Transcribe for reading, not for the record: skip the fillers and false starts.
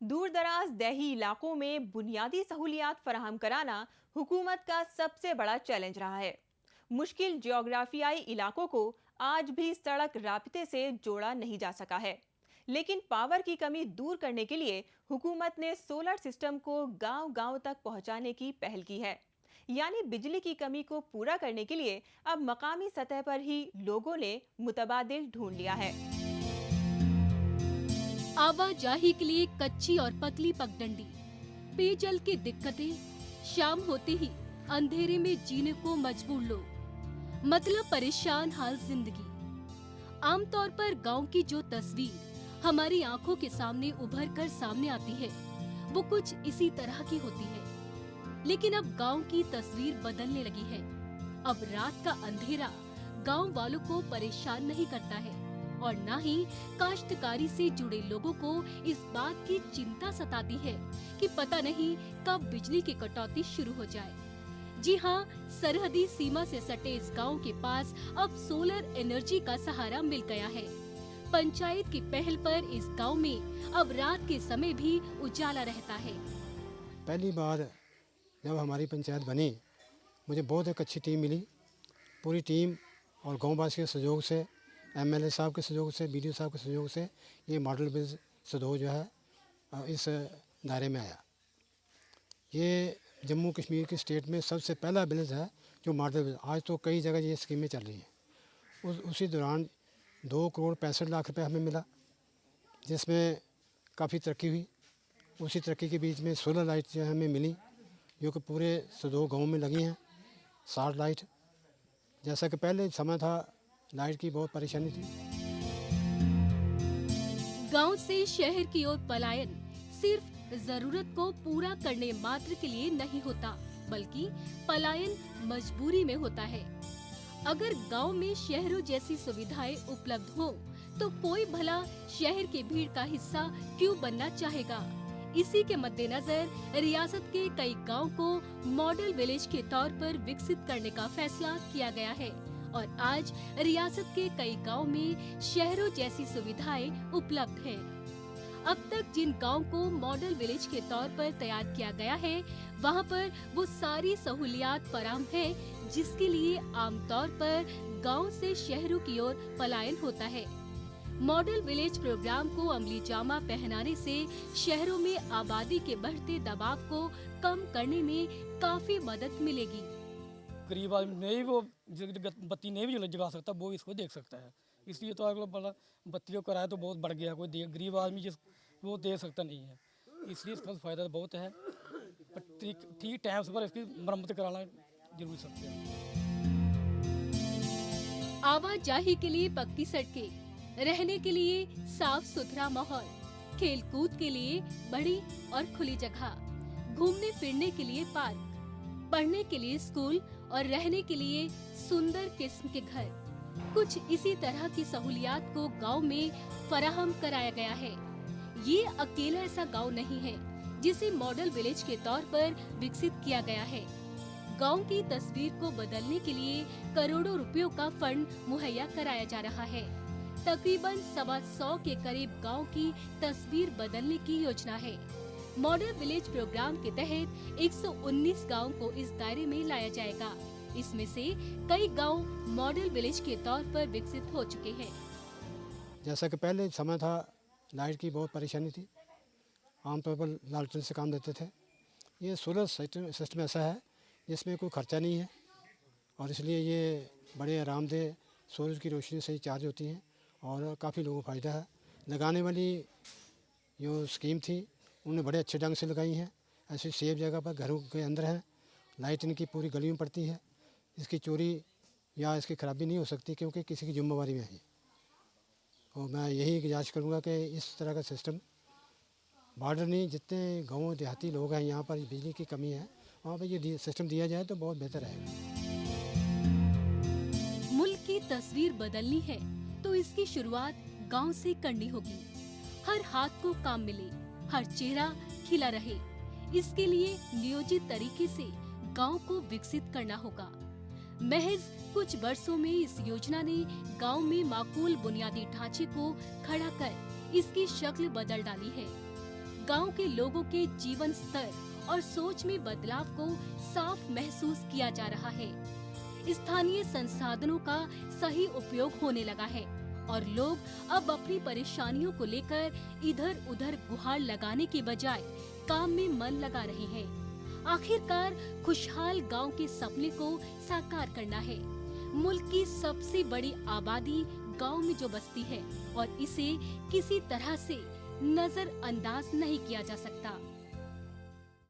दूर दराज देही इलाकों में बुनियादी सहूलियात फराहम कराना हुकूमत का सबसे बड़ा चैलेंज रहा है। मुश्किल ज्योग्राफियाई इलाकों को आज भी सड़क राब्ते से जोड़ा नहीं जा सका है। लेकिन पावर की कमी दूर करने के लिए हुकूमत ने सोलर सिस्टम को गांव-गांव तक पहुंचाने की पहल की है। यानी बिजली की कमी को पूरा करने के लिए अब मकामी सतह पर ही लोगों ने मुतबादिल ढूंढ लिया है। आवाजाही के लिए कच्ची और पतली पगडंडी, पेयजल की दिक्कतें, शाम होते ही अंधेरे में जीने को मजबूर लोग, मतलब परेशान हाल जिंदगी। आमतौर पर गांव की जो तस्वीर हमारी आंखों के सामने उभर कर सामने आती है, वो कुछ इसी तरह की होती है। लेकिन अब गांव की तस्वीर बदलने लगी है। अब रात का अंधेरा गांव वालों को परेशान नहीं करता है और न ही काश्तकारी से जुड़े लोगों को इस बात की चिंता सताती है कि पता नहीं कब बिजली की कटौती शुरू हो जाए। जी हाँ, सरहदी सीमा से सटे इस गांव के पास अब सोलर एनर्जी का सहारा मिल गया है। पंचायत की पहल पर इस गांव में अब रात के समय भी उजाला रहता है। पहली बार जब हमारी पंचायत बनी, मुझे बहुत एक अच्छी टीम मिली। पूरी टीम और गाँववासी के सहयोग से, एमएलए साहब के सहयोग से, बीडीओ साहब के सहयोग से ये मॉडल विलेज सदोह जो है इस दायरे में आया। ये जम्मू कश्मीर के स्टेट में सबसे पहला विलेज है जो मॉडल विलेज। आज तो कई जगह ये स्कीमें चल रही हैं। उसी दौरान 2,65,00,000 रुपये हमें मिला, जिसमें काफ़ी तरक्की हुई। उसी तरक्की के बीच में सोलर लाइट जो है हमें मिली, जो कि पूरे सदोह गाँव में लगी हैं। 60 लाइट, जैसा कि पहले समय था लाइट की बहुत परेशानी थी। गांव से शहर की ओर पलायन सिर्फ जरूरत को पूरा करने मात्र के लिए नहीं होता, बल्कि पलायन मजबूरी में होता है। अगर गांव में शहरों जैसी सुविधाएं उपलब्ध हो तो कोई भला शहर की भीड़ का हिस्सा क्यों बनना चाहेगा। इसी के मद्देनजर रियासत के कई गांव को मॉडल विलेज के तौर पर विकसित करने का फैसला किया गया है और आज रियासत के कई गांव में शहरों जैसी सुविधाएं उपलब्ध हैं। अब तक जिन गांव को मॉडल विलेज के तौर पर तैयार किया गया है, वहां पर वो सारी सहूलियात फराहम है जिसके लिए आमतौर पर गांव से शहरों की ओर पलायन होता है। मॉडल विलेज प्रोग्राम को अमली जामा पहनाने से शहरों में आबादी के बढ़ते दबाव को कम करने में काफी मदद मिलेगी। गरीब आदमी नहीं वो बत्ती नहीं भी जगा सकता, वो इसको देख सकता है। इसलिए तो अगला बड़ा बत्ती का किराया तो बहुत बढ़ गया, कोई गरीब आदमी जिस वो दे सकता नहीं है। इसलिए इसका फायदा तो बहुत है, पर ठीक टाइम से पर इसकी मरम्मत कराना जरूरी सकते हैं। आवाजाही के लिए पक्की सड़कें, रहने के लिए साफ सुथरा माहौल, खेल कूद के लिए बड़ी और खुली जगह, घूमने फिरने के लिए पार्क, पढ़ने के लिए स्कूल और रहने के लिए सुंदर किस्म के घर, कुछ इसी तरह की सहूलियात को गांव में फराहम कराया गया है। ये अकेला ऐसा गांव नहीं है जिसे मॉडल विलेज के तौर पर विकसित किया गया है। गांव की तस्वीर को बदलने के लिए करोड़ों रुपयों का फंड मुहैया कराया जा रहा है। तकरीबन 125 के करीब गांव की तस्वीर बदलने की योजना है। मॉडल विलेज प्रोग्राम के तहत 119 गाँव को इस दायरे में लाया जाएगा। इसमें से कई गांव मॉडल विलेज के तौर पर विकसित हो चुके हैं। जैसा कि पहले समय था लाइट की बहुत परेशानी थी, आमतौर पर लालटेन से काम देते थे। ये सोलर सिस्टम ऐसा है जिसमें कोई खर्चा नहीं है और इसलिए ये बड़े आरामदेह सूरज की रोशनी से ही चार्ज होती हैं और काफ़ी लोगों को फ़ायदा है। लगाने वाली जो स्कीम थी उन्हें बड़े अच्छे ढंग से लगाई हैं। ऐसी सेफ जगह पर घरों के अंदर है, लाइट इनकी पूरी गली में पड़ती है। इसकी चोरी या इसकी खराबी नहीं हो सकती क्योंकि किसी की जिम्मेवारी में है। और मैं यही गुजारिश करूँगा कि इस तरह का सिस्टम बॉर्डर नहीं, जितने गाँव देहाती लोग हैं यहाँ पर बिजली की कमी है, वहाँ पर ये सिस्टम दिया जाए तो बहुत बेहतर रहेगा। मुल्क की तस्वीर बदलनी है तो इसकी शुरुआत गांव से करनी होगी। हर हाथ को काम मिले, हर चेहरा खिला रहे, इसके लिए नियोजित तरीके से गांव को विकसित करना होगा। महज कुछ वर्षों में इस योजना ने गांव में माकूल बुनियादी ढांचे को खड़ा कर इसकी शक्ल बदल डाली है। गांव के लोगों के जीवन स्तर और सोच में बदलाव को साफ महसूस किया जा रहा है। स्थानीय संसाधनों का सही उपयोग होने लगा है और लोग अब अपनी परेशानियों को लेकर इधर उधर गुहार लगाने के बजाय काम में मन लगा रहे हैं। आखिरकार खुशहाल गांव के सपने को साकार करना है। मुल्क की सबसे बड़ी आबादी गांव में जो बसती है और इसे किसी तरह से नजरअंदाज नहीं किया जा सकता।